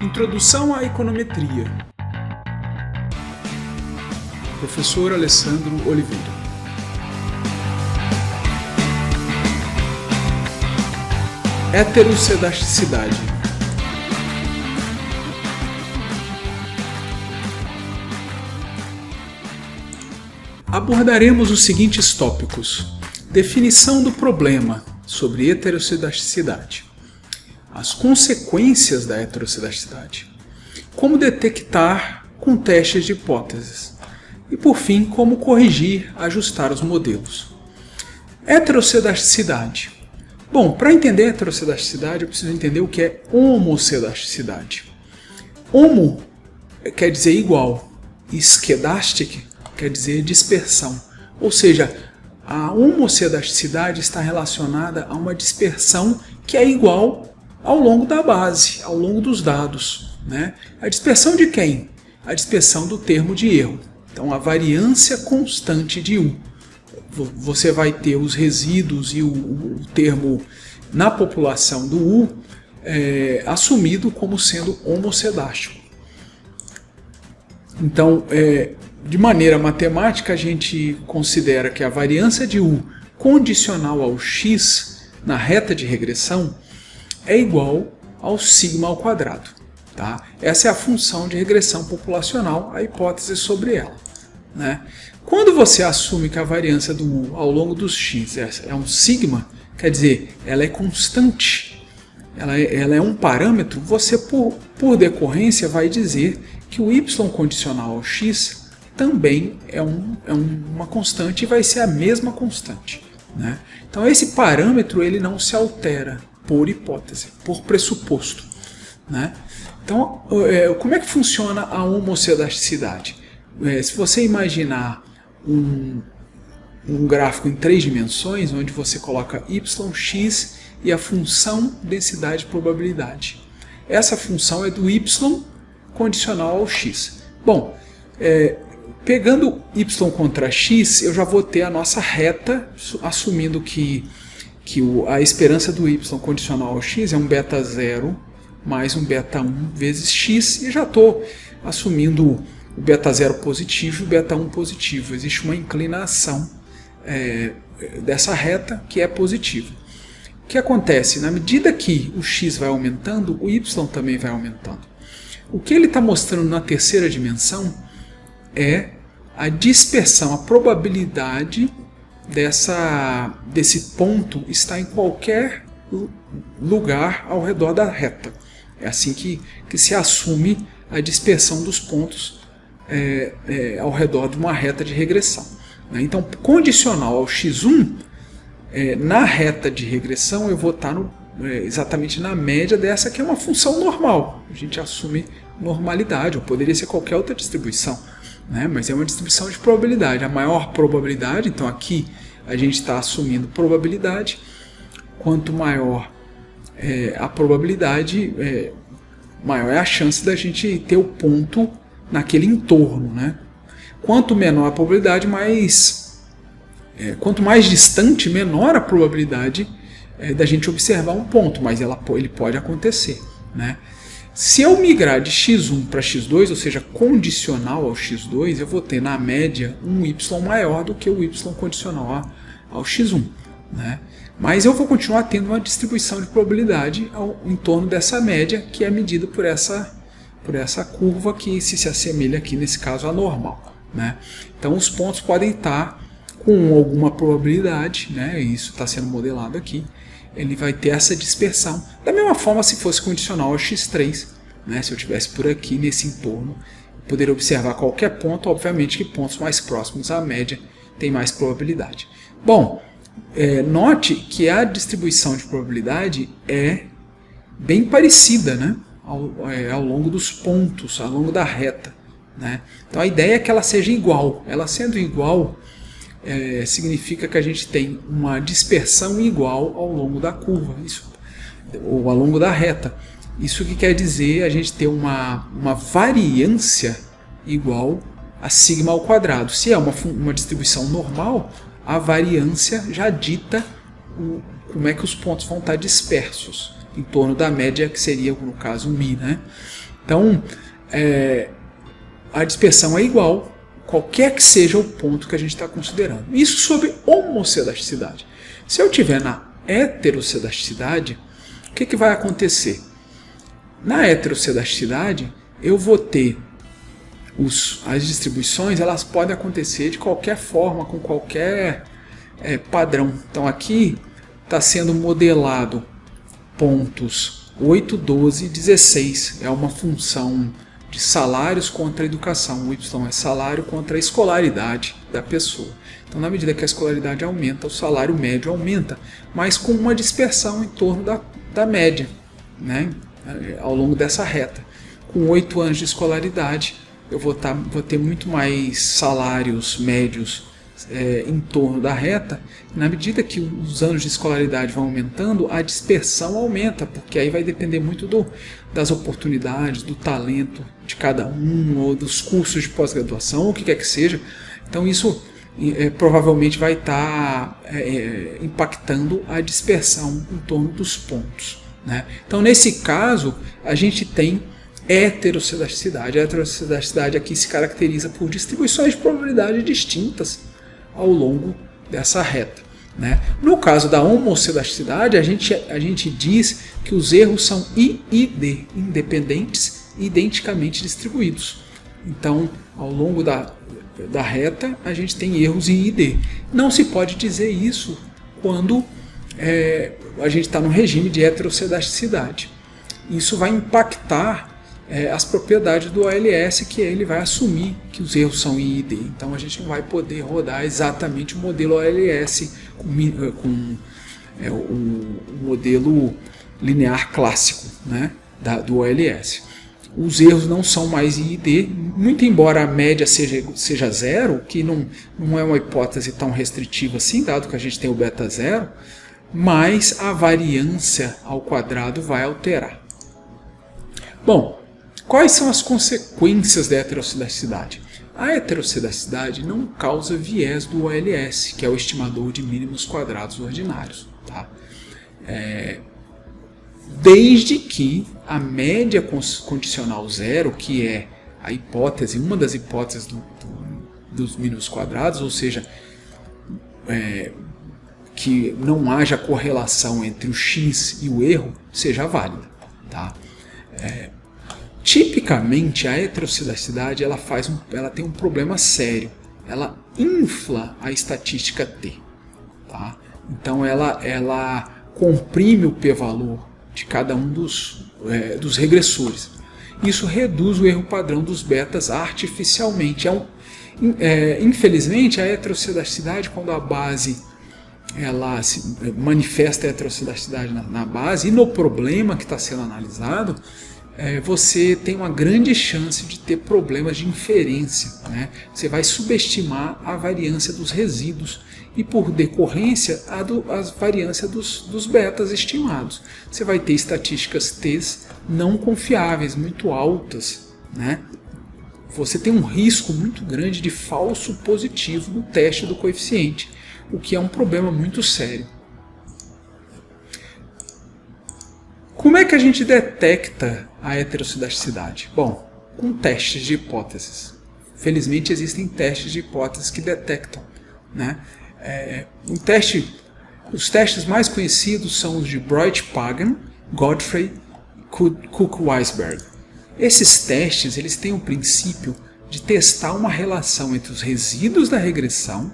Introdução à Econometria. Professor Alessandro Oliveira. Heterossedasticidade. Abordaremos os seguintes tópicos: definição do problema sobre heterossedasticidade, as consequências da heterossedasticidade, como detectar com testes de hipóteses e, por fim, como corrigir, ajustar os modelos. Heterossedasticidade. Bom, para entender a heterossedasticidade, eu preciso entender o que é homossedasticidade. Homo quer dizer igual, e skedastic quer dizer dispersão, ou seja, a homossedasticidade está relacionada a uma dispersão que é igual ao longo da base, ao longo dos dados, né? A dispersão de quem? A dispersão do termo de erro. Então, a variância constante de U. Você vai ter os resíduos e o termo na população do U assumido como sendo homossedástico. Então, de maneira matemática, a gente considera que a variância de U condicional ao x na reta de regressão é igual ao sigma ao quadrado. Tá? Essa é a função de regressão populacional, a hipótese sobre ela. Né? Quando você assume que a variância do U ao longo dos x é um sigma, quer dizer, ela é constante, ela é um parâmetro, você por decorrência vai dizer que o y condicional ao x também é uma constante e vai ser a mesma constante. Né? Então esse parâmetro ele não se altera por hipótese, por pressuposto. Né? Então, como é que funciona a homossedasticidade? Se você imaginar um gráfico em 3 dimensões, onde você coloca y, x e a função densidade probabilidade. Essa função é do y condicional ao x. Bom, pegando y contra x, eu já vou ter a nossa reta, assumindo que a esperança do y condicional ao x é um beta 0 mais um beta 1 vezes x, e já estou assumindo o beta 0 positivo e o beta 1 positivo. Existe uma inclinação dessa reta que é positiva. O que acontece? Na medida que o x vai aumentando, o y também vai aumentando. O que ele está mostrando na terceira dimensão é a dispersão, a probabilidade desse ponto está em qualquer lugar ao redor da reta. É assim que se assume a dispersão dos pontos ao redor de uma reta de regressão. Então, condicional ao x1, na reta de regressão eu vou estar exatamente na média dessa, que é uma função normal. A gente assume normalidade, ou poderia ser qualquer outra distribuição. Né? Mas é uma distribuição de probabilidade. A maior probabilidade, então aqui a gente está assumindo probabilidade. Quanto maior a probabilidade, maior é a chance da gente ter o ponto naquele entorno. Né? Quanto menor a probabilidade, quanto mais distante, menor a probabilidade da gente observar um ponto, mas ele pode acontecer. Né? Se eu migrar de x1 para x2, ou seja, condicional ao x2, eu vou ter na média um y maior do que o y condicional ao x1. Né? Mas eu vou continuar tendo uma distribuição de probabilidade em torno dessa média, que é medida por essa curva que se assemelha aqui, nesse caso, à normal. Né? Então os pontos podem estar com alguma probabilidade, né? E isso está sendo modelado aqui. Ele vai ter essa dispersão. Da mesma forma, se fosse condicional ao x3, né? Se eu estivesse por aqui, nesse entorno, eu poderia observar qualquer ponto. Obviamente que pontos mais próximos à média têm mais probabilidade. Bom, note que a distribuição de probabilidade é bem parecida, né? Ao longo dos pontos, ao longo da reta. Né? Então a ideia é que ela seja igual. Ela sendo igual, significa que a gente tem uma dispersão igual ao longo da curva, ou ao longo da reta. Isso que quer dizer a gente ter uma variância igual a sigma ao quadrado. Se é uma distribuição normal, a variância já dita como é que os pontos vão estar dispersos em torno da média, que seria, no caso, μ. Né? Então, a dispersão é igual, qualquer que seja o ponto que a gente está considerando. Isso sobre homocelasticidade. Se eu tiver na heterocelasticidade, o que vai acontecer? Na heterocelasticidade, eu vou ter as distribuições, elas podem acontecer de qualquer forma, com qualquer padrão. Então aqui está sendo modelado pontos 8, 12 e 16. É uma função de salários contra a educação. O Y é salário contra a escolaridade da pessoa. Então, na medida que a escolaridade aumenta, o salário médio aumenta, mas com uma dispersão em torno da média, né? Ao longo dessa reta. Com 8 anos de escolaridade, eu vou ter muito mais salários médios em torno da reta. Na medida que os anos de escolaridade vão aumentando, a dispersão aumenta, porque aí vai depender muito das oportunidades, do talento de cada um, ou dos cursos de pós-graduação, ou o que quer que seja. Então isso provavelmente vai estar impactando a dispersão em torno dos pontos, né? Então nesse caso a gente tem heterocelasticidade. A heterocelasticidade aqui se caracteriza por distribuições de probabilidade distintas ao longo dessa reta, né? No caso da homocelasticidade, a gente diz que os erros são I e D, independentes e identicamente distribuídos. Então, ao longo da reta, a gente tem erros I e D. Não se pode dizer isso quando a gente está no regime de heterocelasticidade. Isso vai impactar as propriedades do OLS, que ele vai assumir que os erros são I e D. Então a gente não vai poder rodar exatamente o modelo OLS com o modelo linear clássico, né, do OLS. Os erros não são mais I e D, muito embora a média seja zero, que não é uma hipótese tão restritiva assim, dado que a gente tem o beta zero, mas a variância ao quadrado vai alterar. Bom, quais são as consequências da heterocelasticidade? A heterocelasticidade não causa viés do OLS, que é o estimador de mínimos quadrados ordinários, tá? Desde que a média condicional zero, que é a hipótese, uma das hipóteses dos mínimos quadrados, ou seja, que não haja correlação entre o x e o erro, seja válida, tá? Tipicamente a heterocelasticidade ela tem um problema sério. Ela infla a estatística T, tá? Então ela comprime o p-valor de cada um dos regressores. Isso reduz o erro padrão dos betas artificialmente. Infelizmente, a heterocelasticidade, quando a base ela manifesta a heterocelasticidade na base e no problema que está sendo analisado, você tem uma grande chance de ter problemas de inferência, né? Você vai subestimar a variância dos resíduos e, por decorrência, a variância dos betas estimados. Você vai ter estatísticas T não confiáveis, muito altas, né? Você tem um risco muito grande de falso positivo no teste do coeficiente, o que é um problema muito sério. Como é que a gente detecta a heterocelasticidade? Bom, com testes de hipóteses. Felizmente existem testes de hipóteses que detectam, né? Os testes mais conhecidos são os de Breuch-Pagan, Godfrey e Cook-Weisberg. Esses testes eles têm o princípio de testar uma relação entre os resíduos da regressão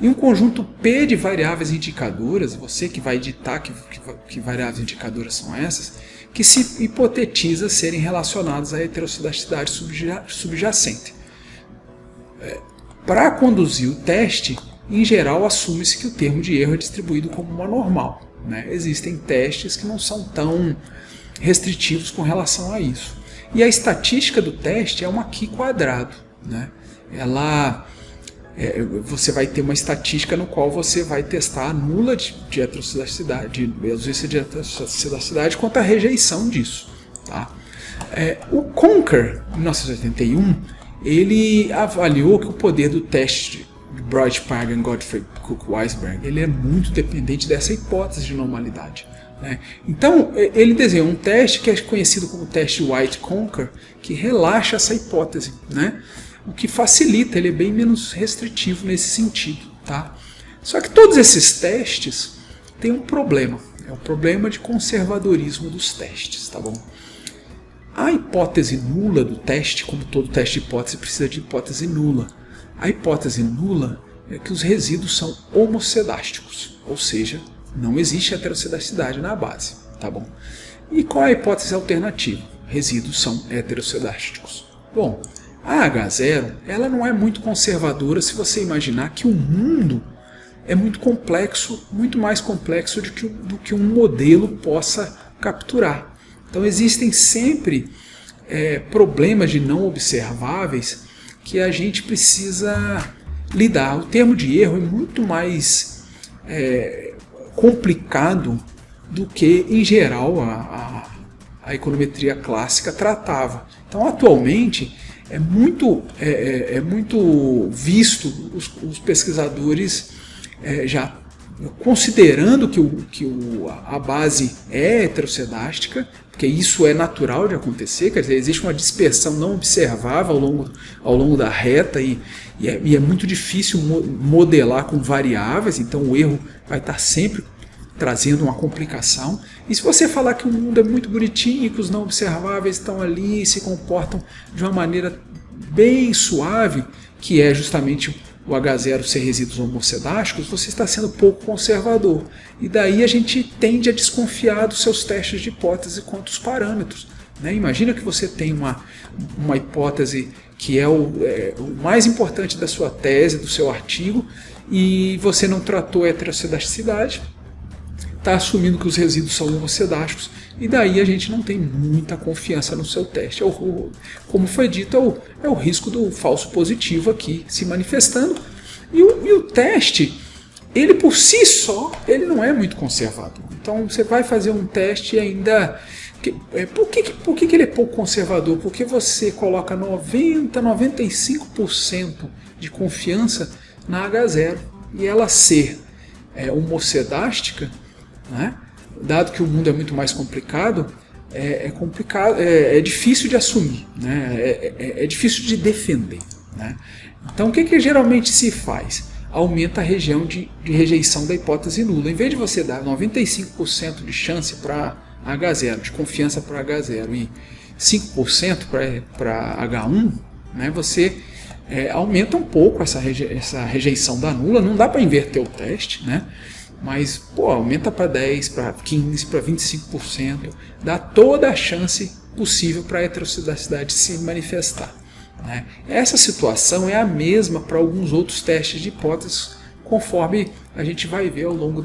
e um conjunto P de variáveis indicadoras, você que vai ditar que variáveis indicadoras são essas, que se hipotetiza serem relacionadas à heterocelasticidade subjacente. Para conduzir o teste, em geral, assume-se que o termo de erro é distribuído como uma normal, né? Existem testes que não são tão restritivos com relação a isso. E a estatística do teste é uma Q quadrado, né? Você vai ter uma estatística no qual você vai testar a nula de heterocelasticidade, de ausência de heterocelasticidade contra a rejeição disso, tá? O Conker, em 1981, ele avaliou que o poder do teste de Breuch-Pagan, Godfrey, Cook-Weisberg, ele é muito dependente dessa hipótese de normalidade. né? Então, ele desenhou um teste que é conhecido como teste White-Conker, que relaxa essa hipótese, né? O que facilita, ele é bem menos restritivo nesse sentido. Tá? Só que todos esses testes têm um problema, é o problema de conservadorismo dos testes. Tá bom? A hipótese nula do teste, como todo teste de hipótese, precisa de hipótese nula. A hipótese nula é que os resíduos são homocedásticos, ou seja, não existe heterocedicidade na base. Tá bom? E qual é a hipótese alternativa? Resíduos são heterocedásticos. Bom, a H0 ela não é muito conservadora se você imaginar que o mundo é muito complexo, muito mais complexo do que um modelo possa capturar. Então existem sempre problemas de não observáveis que a gente precisa lidar. O termo de erro é muito mais complicado do que, em geral, a econometria clássica tratava. Então, atualmente, é muito visto os pesquisadores já considerando que a base é heterocedástica, porque isso é natural de acontecer, quer dizer, existe uma dispersão não observável ao longo da reta e é muito difícil modelar com variáveis, então o erro vai estar sempre trazendo uma complicação. E se você falar que o mundo é muito bonitinho, que os não observáveis estão ali e se comportam de uma maneira bem suave, que é justamente o H0 ser resíduos homocedásticos, você está sendo pouco conservador. E daí a gente tende a desconfiar dos seus testes de hipótese quanto aos parâmetros. Né? Imagina que você tem uma hipótese que é o mais importante da sua tese, do seu artigo, e você não tratou a heterocedicidade, está assumindo que os resíduos são homocedásticos, e daí a gente não tem muita confiança no seu teste. Como foi dito, é o risco do falso positivo aqui se manifestando. E o teste, ele por si só, ele não é muito conservador. Então você vai fazer um teste e ainda... Por que ele é pouco conservador? Porque você coloca 95% de confiança na H0, e ela ser homocedástica, né? Dado que o mundo é muito mais complicado, é difícil de assumir, né? É difícil de defender. Né? Então o que geralmente se faz? Aumenta a região de rejeição da hipótese nula. Em vez de você dar 95% de chance para H0, de confiança para H0 e 5% para H1, né? Você aumenta um pouco essa rejeição da nula. Não dá para inverter o teste, né? Mas aumenta para 10%, para 15%, para 25%, dá toda a chance possível para a heterocedicidade se manifestar. Né? Essa situação é a mesma para alguns outros testes de hipóteses, conforme a gente vai ver ao longo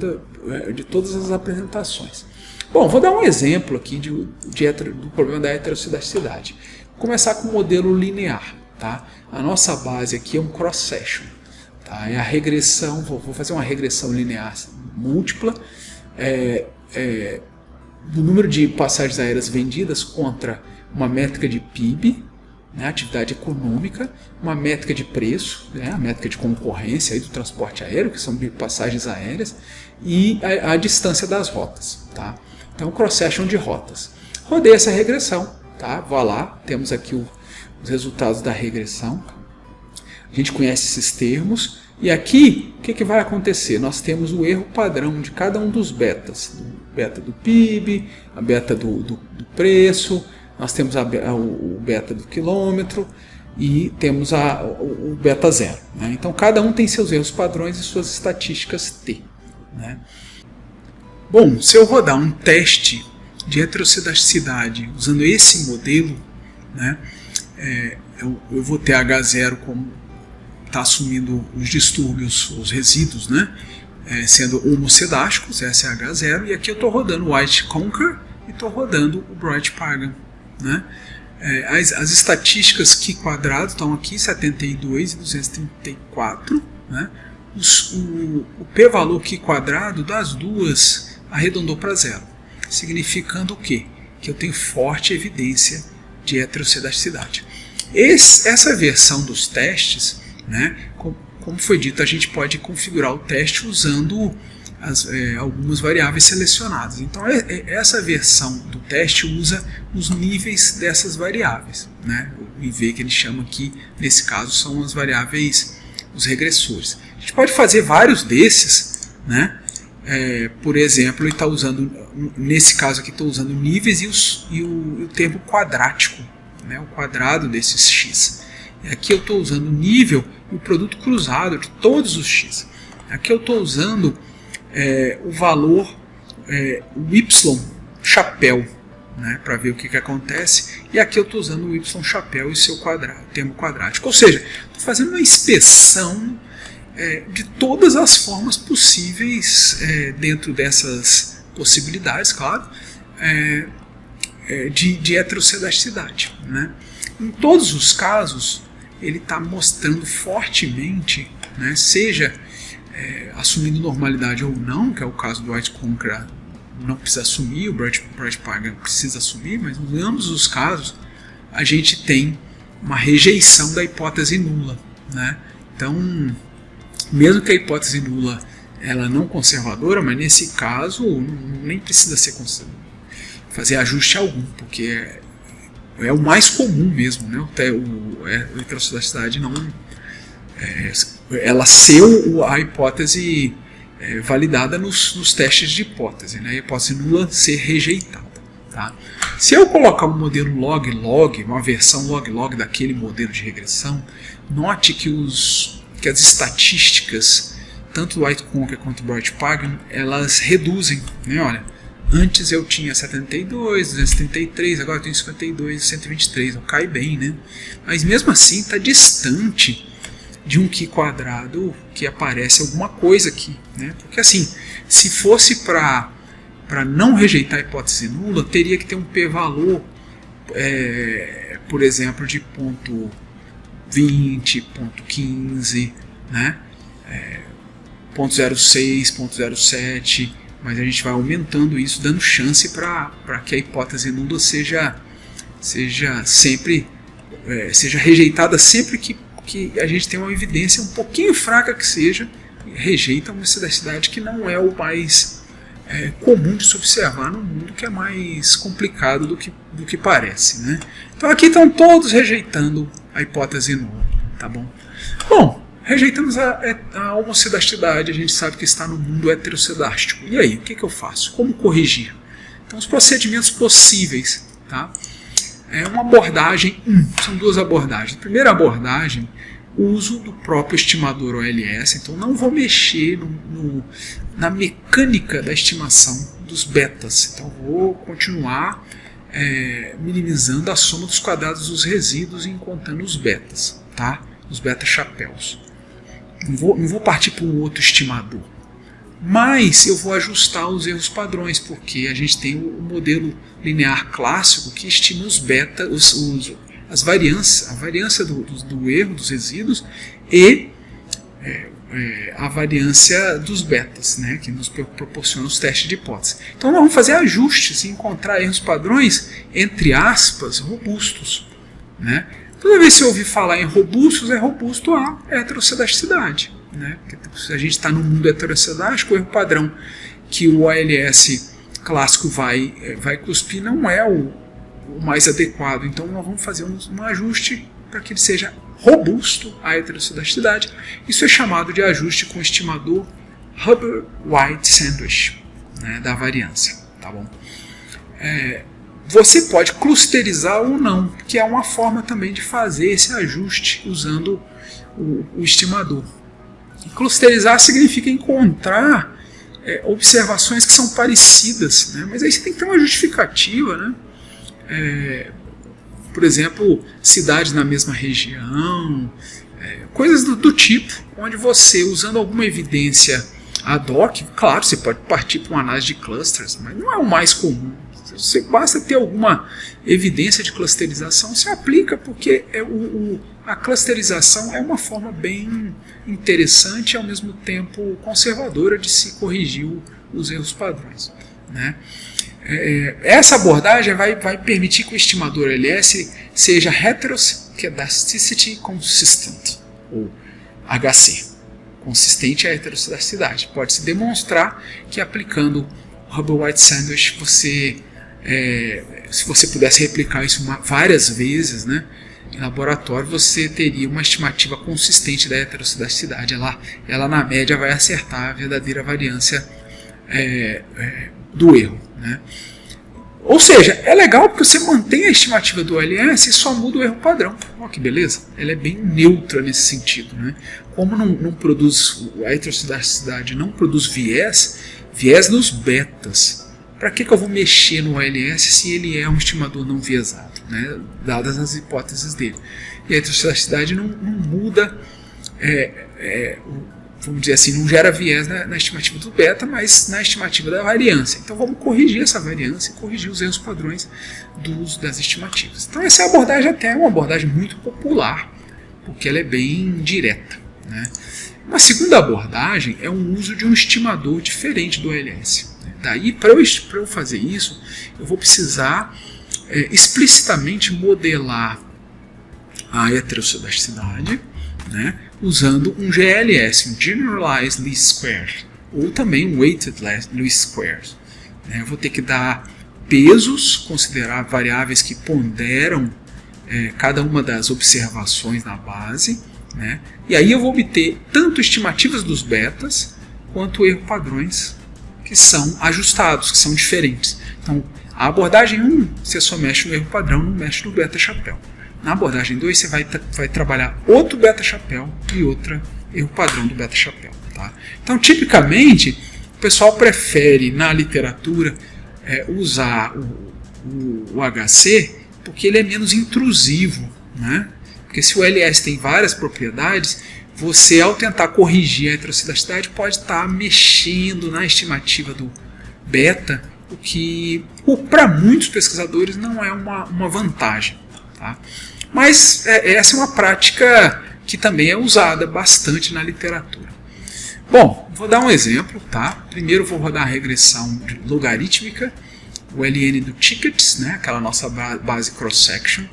de todas as apresentações. Bom, vou dar um exemplo aqui do problema da heterocedicidade. Vou começar com o modelo linear. Tá? A nossa base aqui é um cross-section. Tá? É a regressão, vou fazer uma regressão linear múltipla do número de passagens aéreas vendidas contra uma métrica de PIB, né, atividade econômica, uma métrica de preço, né, a métrica de concorrência aí do transporte aéreo, que são passagens aéreas, e a distância das rotas. Tá? Então, cross-section de rotas. Rodei essa regressão. Tá? Vou lá, temos aqui os resultados da regressão. A gente conhece esses termos. E aqui, o que vai acontecer? Nós temos o erro padrão de cada um dos betas. O beta do PIB, a beta do preço, nós temos o beta do quilômetro e temos o beta zero. Né? Então, cada um tem seus erros padrões e suas estatísticas T. Né? Bom, se eu rodar um teste de heterocedicidade usando esse modelo, né, eu vou ter H0 como está assumindo os distúrbios, os resíduos, né, sendo homocedásticos, essa é a H0, e aqui eu estou rodando o White-Conker e estou rodando o Bright-Pagan. Né? As estatísticas Q quadrado estão aqui, 72 e 234. Né? O p-valor Q quadrado das duas arredondou para zero, significando o quê? Que eu tenho forte evidência de heterocedicidade. Essa versão dos testes, né, como foi dito, a gente pode configurar o teste usando algumas variáveis selecionadas. Então essa versão do teste usa os níveis dessas variáveis, né? O IV que ele chama aqui, nesse caso, são as variáveis, os regressores. A gente pode fazer vários desses, né? Por exemplo, ele está usando, nesse caso aqui, estou usando níveis e o termo quadrático, né? O quadrado desses x. E aqui eu estou usando o nível e o produto cruzado de todos os x. Aqui eu estou usando o valor, o y chapéu, né, para ver o que acontece. E aqui eu estou usando o y chapéu e seu termo quadrático. Ou seja, estou fazendo uma inspeção de todas as formas possíveis dentro dessas possibilidades, claro, de heterocedaticidade, né? Em todos os casos, ele está mostrando fortemente, né, seja assumindo normalidade ou não, que é o caso do White-Conker, não precisa assumir, o Breit-Pagan precisa assumir, mas em ambos os casos a gente tem uma rejeição da hipótese nula, né? Então, mesmo que a hipótese nula ela não conservadora, mas nesse caso nem precisa ser fazer ajuste algum, porque é o mais comum mesmo, né? A heterocedaticidade não ela ser a hipótese validada nos testes de hipótese, né? A hipótese nula ser rejeitada, tá? Se eu colocar um modelo log-log, uma versão log-log daquele modelo de regressão, note que as estatísticas, tanto do White-Conker quanto do Breit-Pagan, elas reduzem, né? Olha, antes eu tinha 72, 233, agora eu tenho 52, 123, eu caio bem, né? Mas mesmo assim está distante de um Q quadrado que aparece alguma coisa aqui, né? Porque assim, se fosse para não rejeitar a hipótese nula, teria que ter um p-valor, por exemplo, de ponto 20, ponto 15, né? Ponto 06, ponto 07, mas a gente vai aumentando isso, dando chance para que a hipótese nula seja rejeitada sempre que a gente tem uma evidência um pouquinho fraca que seja, rejeita uma unicidade que não é o mais comum de se observar no mundo, que é mais complicado do que parece, né? Então aqui estão todos rejeitando a hipótese nula, tá bom? Bom, rejeitamos a homocidasticidade, a gente sabe que está no mundo heterocedástico. E aí, o que eu faço? Como corrigir? Então os procedimentos possíveis, tá? Uma abordagem, são duas abordagens. A primeira abordagem, o uso do próprio estimador OLS, então não vou mexer na mecânica da estimação dos betas, então vou continuar minimizando a soma dos quadrados dos resíduos e encontrando os betas, tá? Os beta chapéus. Não vou partir para um outro estimador, mas eu vou ajustar os erros padrões, porque a gente tem o modelo linear clássico que estima os beta, a variância do erro dos resíduos e a variância dos betas, né, que nos proporciona os testes de hipótese. Então nós vamos fazer ajustes e encontrar erros padrões, entre aspas, robustos, né? Toda vez que eu ouvir falar em robustos, é robusto a heterocedaticidade, né? Porque se a gente está no mundo heterocedástico, o erro padrão que o ALS clássico vai cuspir não é o mais adequado. Então nós vamos fazer um ajuste para que ele seja robusto à heterocedaticidade. Isso é chamado de ajuste com o estimador Hubbard-White Sandwich, né, da variância. Tá bom? Você pode clusterizar ou não, que é uma forma também de fazer esse ajuste usando o estimador. E clusterizar significa encontrar observações que são parecidas, né? Mas aí você tem que ter uma justificativa, né? Por exemplo, cidades na mesma região, coisas do tipo, onde você, usando alguma evidência ad hoc, claro, você pode partir para uma análise de clusters, mas não é o mais comum. Você basta ter alguma evidência de clusterização, se aplica, porque a clusterização é uma forma bem interessante e ao mesmo tempo conservadora de se corrigir os erros padrões, né? Essa abordagem vai permitir que o estimador LS seja Heteroscedasticity Consistent, ou HC. consistente à heterocidasticidade. Pode-se demonstrar que aplicando o Hubble-White Sandwich, se você pudesse replicar isso várias vezes, né, em laboratório, você teria uma estimativa consistente da heterocidasticidade. Ela na média vai acertar a verdadeira variância do erro, né? Ou seja, é legal porque você mantém a estimativa do OLS e só muda o erro padrão. Olha que beleza, ela é bem neutra nesse sentido, né? Como não produz, a heterocidasticidade não produz viés nos betas. Para que eu vou mexer no OLS se ele é um estimador não viesado, né? Dadas as hipóteses dele? E a heterocidasticidade não muda, vamos dizer assim, não gera viés na estimativa do beta, mas na estimativa da variância. Então vamos corrigir essa variância e corrigir os erros padrões das estimativas. Então essa abordagem até é uma abordagem muito popular, porque ela é bem direta, né? Uma segunda abordagem é o uso de um estimador diferente do OLS. Daí, para eu fazer isso, eu vou precisar explicitamente modelar a heterocidasticidade, né, usando um GLS, um Generalized Least Squares, ou também um Weighted Least Squares. Eu vou ter que dar pesos, considerar variáveis que ponderam cada uma das observações na base, né, e aí eu vou obter tanto estimativas dos betas, quanto erro padrões que são ajustados, que são diferentes. Então, a abordagem 1, você só mexe no erro padrão, não mexe no beta-chapéu. Na abordagem 2, você vai trabalhar outro beta-chapéu e outro erro padrão do beta-chapéu. Tá? Então, tipicamente, o pessoal prefere, na literatura, usar o HC porque ele é menos intrusivo, né? Porque se o LS tem várias propriedades, você, ao tentar corrigir a heterocidasticidade, pode estar mexendo na estimativa do beta, o que para muitos pesquisadores não é uma vantagem. Tá? Mas essa é uma prática que também é usada bastante na literatura. Bom, vou dar um exemplo. Tá? Primeiro vou rodar a regressão logarítmica, o LN do tickets, né? Aquela nossa base cross-section,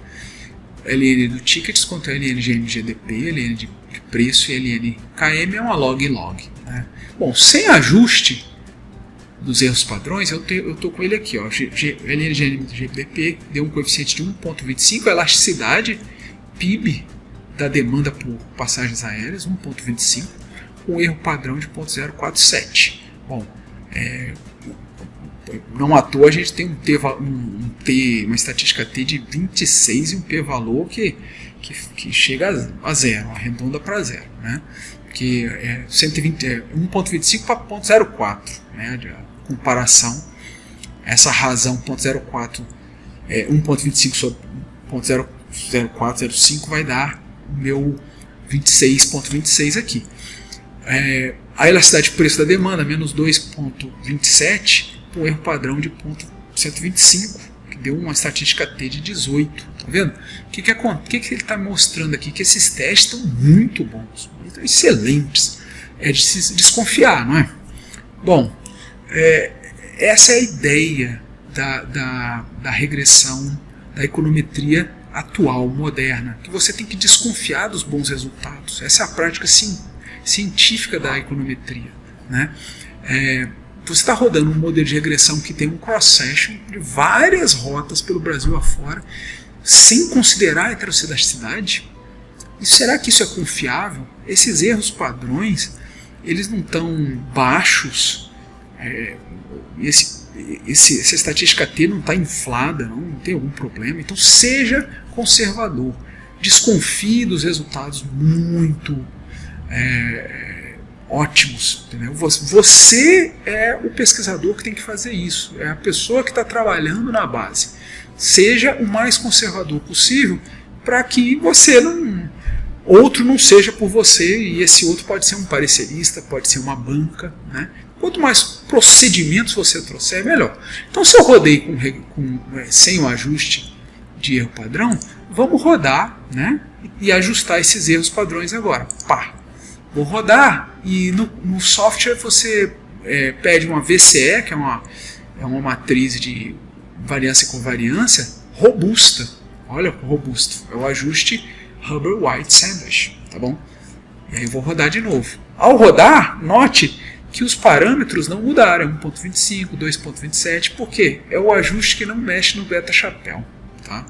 LN do tickets contra LN GMGDP, LN de preço e LN KM é uma log-log. Né? Bom, sem ajuste dos erros padrões, eu estou com ele aqui. Ó, LN GMGDP deu um coeficiente de 1,25, a elasticidade PIB da demanda por passagens aéreas, 1,25, com erro padrão de 0,047. Bom, não à toa a gente tem uma estatística T de 26 e um p-valor que chega a zero, arredonda para zero, né? Que é 1,25 para 0,04, né? De comparação, essa razão 0,04, 1,25 sobre 0,0405 vai dar o meu 26,26 aqui. A elasticidade de preço da demanda, menos 2,27, com erro padrão de 0,125, que deu uma estatística T de 18. Tá vendo? O que ele está mostrando aqui? Que esses testes estão muito bons, estão excelentes. É de se desconfiar, não é? Bom, essa é a ideia da regressão, da econometria atual, moderna, que você tem que desconfiar dos bons resultados. Essa é a prática científica da econometria, né? Você está rodando um modelo de regressão que tem um cross-section de várias rotas pelo Brasil afora, sem considerar a heterocidasticidade? E será que isso é confiável? Esses erros padrões, eles não estão baixos? Essa estatística T não está inflada, não tem algum problema? Então seja conservador. Desconfie dos resultados muito ótimos. Entendeu? Você é o pesquisador que tem que fazer isso. É a pessoa que está trabalhando na base. Seja o mais conservador possível para que outro não seja por você, e esse outro pode ser um parecerista, pode ser uma banca, né? Quanto mais procedimentos você trouxer, melhor. Então, se eu rodei sem o ajuste de erro padrão, vamos rodar, né? E ajustar esses erros padrões agora. Pá! Vou rodar e no software você pede uma VCE, que é uma matriz de variância com variância robusta. Olha, robusto. É o ajuste Hubble-White Sandwich, tá bom? E aí eu vou rodar de novo. Ao rodar, note que os parâmetros não mudaram, 1.25, 2.27, por quê? É o ajuste que não mexe no beta chapéu. Tá?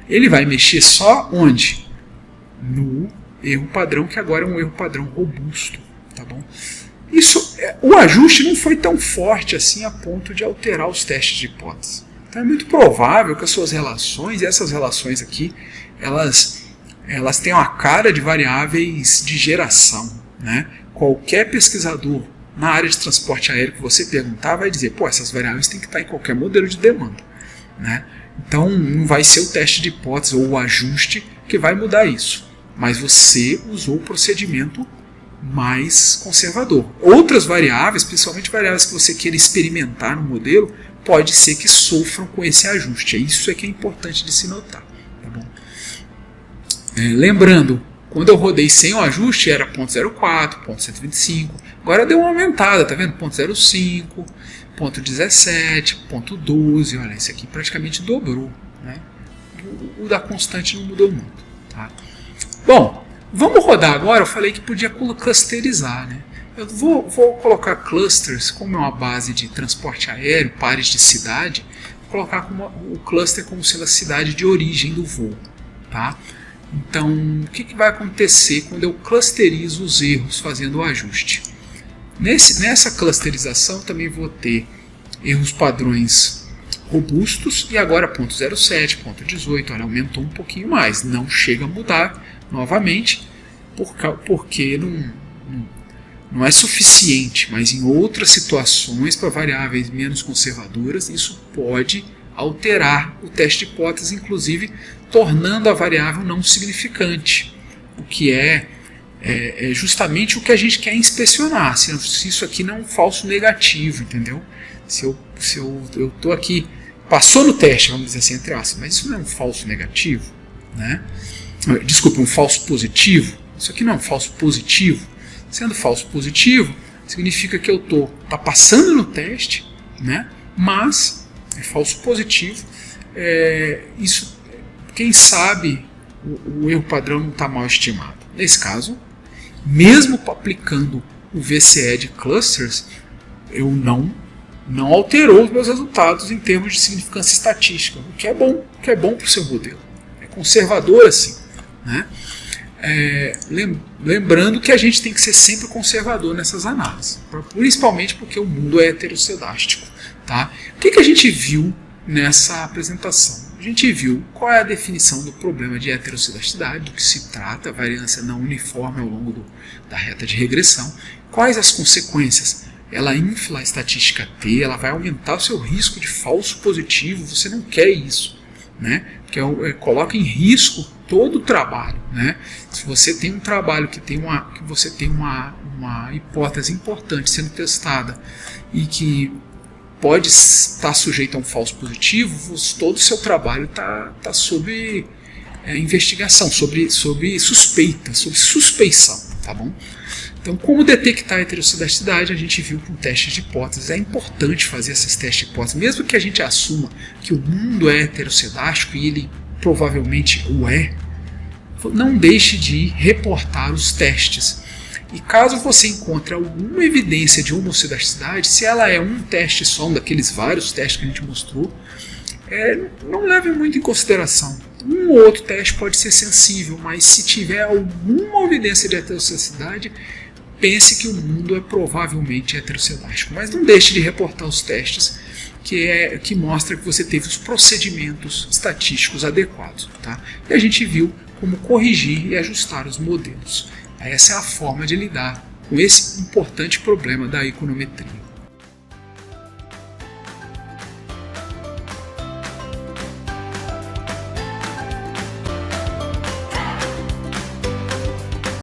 Ele vai mexer só onde? No erro padrão, que agora é um erro padrão robusto. Tá bom? O ajuste não foi tão forte assim a ponto de alterar os testes de hipótese. Então é muito provável que as suas relações, e essas relações aqui, elas tenham a cara de variáveis de geração. Né? Qualquer pesquisador na área de transporte aéreo que você perguntar vai dizer, pô, essas variáveis têm que estar em qualquer modelo de demanda. Né? Então não vai ser o teste de hipótese ou o ajuste que vai mudar isso. Mas você usou o procedimento mais conservador. Outras variáveis, principalmente variáveis que você queira experimentar no modelo, pode ser que sofram com esse ajuste. Isso é que é importante de se notar. Tá bom? Lembrando, quando eu rodei sem o ajuste era 0.04, 0.125, agora deu uma aumentada, tá vendo? 0.05, 0.17, 0.12, olha, esse aqui praticamente dobrou. Né? O da constante não mudou muito. Tá? Bom, vamos rodar agora. Eu falei que podia clusterizar. Né? Eu vou colocar clusters como uma base de transporte aéreo, pares de cidade, vou colocar o cluster como sendo a cidade de origem do voo. Tá? Então, o que vai acontecer quando eu clusterizo os erros fazendo o ajuste? Nessa clusterização também vou ter erros padrões robustos e agora 0.07, 0.18, olha, aumentou um pouquinho mais, não chega a mudar novamente porque não é suficiente, mas em outras situações para variáveis menos conservadoras isso pode alterar o teste de hipótese, inclusive tornando a variável não significante, o que é justamente o que a gente quer inspecionar, se isso aqui não é um falso negativo, entendeu? Se eu estou aqui, passou no teste, vamos dizer assim, entre aspas, mas isso não é um falso negativo, né? Desculpa, um falso positivo, isso aqui não é um falso positivo, sendo falso positivo, significa que eu tá passando no teste, né? Mas é falso positivo, isso, quem sabe o erro padrão não está mal estimado. Nesse caso, mesmo aplicando o VCE de clusters, eu não alterou os meus resultados em termos de significância estatística, o que é bom para o seu modelo. É conservador assim. Né? Lembrando que a gente tem que ser sempre conservador nessas análises, principalmente porque o mundo é heteroscedástico. Tá? O que a gente viu nessa apresentação? A gente viu qual é a definição do problema de heteroscedasticidade, do que se trata, a variância não uniforme ao longo da reta de regressão, quais as consequências. Ela infla a estatística T, ela vai aumentar o seu risco de falso positivo, você não quer isso. Né? Porque coloca em risco todo o trabalho. Né? Se você tem um trabalho que você tem uma hipótese importante sendo testada e que pode estar sujeito a um falso positivo, todo o seu trabalho está sob investigação, sob suspeita, sob suspeição. Tá bom? Então, como detectar a heteroscedasticidade, a gente viu com testes de hipóteses. É importante fazer esses testes de hipóteses, mesmo que a gente assuma que o mundo é heteroscedástico, e ele provavelmente o é, não deixe de reportar os testes. E caso você encontre alguma evidência de homoscedasticidade, se ela é um teste só, um daqueles vários testes que a gente mostrou, não leve muito em consideração. Um ou outro teste pode ser sensível, mas se tiver alguma evidência de heteroscedasticidade, pense que o mundo é provavelmente heteroscedástico. Mas não deixe de reportar os testes que mostra que você teve os procedimentos estatísticos adequados. Tá? E a gente viu como corrigir e ajustar os modelos. Essa é a forma de lidar com esse importante problema da econometria.